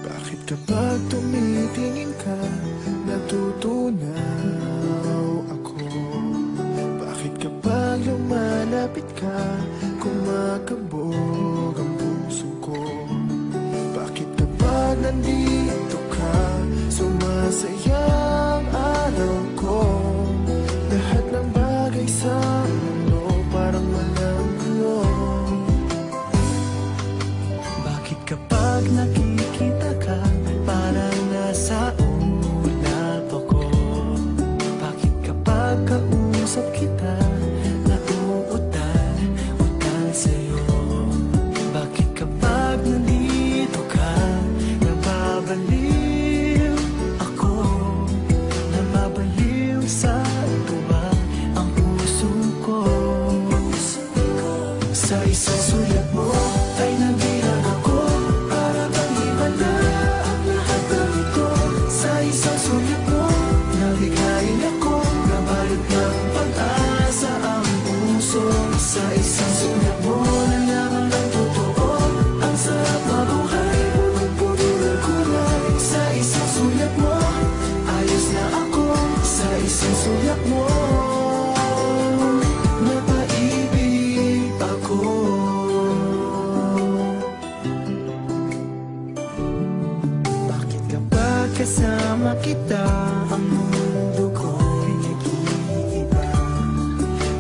Bakit kapag tumitingin ka, natutunaw ako? Bakit kapag lumalapit ka, kumakabog ang puso ko? Bakit kapag nandito ka, sumasaya ang araw ko? Lahat ng bagay sa mundo parang walang gulo. Bakit kapag nakikita ka, parang nasa ulap ako? Bakit kapag kausap kita, nauutal-utal sa'yo? Bakit kapag nandito ka, nababaliw ako? Nababaliw sa tuwa ang puso ko. Sa isang sulat mo ay nabilang ako, para bang iba na ang lahat ng ito. Sa isang sulat mo, nalighain ako, nabalot ng pag-asa ang puso. Sa isang sulat mo, nalaman ng totoo, ang sarap mabuhay, punong-puno ng kulay. Sa isang sulat mo, ayos na ako. Sa isang sulat mo, napaibig ako. Bakit kapag kasama kita, ang mundo ko'y nag-iiba?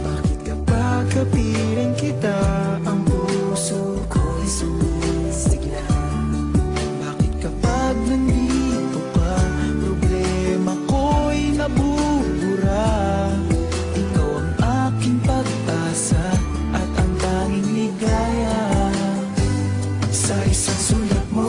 Bakit kapag kapiling kita, ang puso ko'y sumisigla? Bakit kapag nandito ka, problema ko'y nabubura? Ikaw ang aking pag-asa at ang tanging ligaya. Sa isang sulat mo,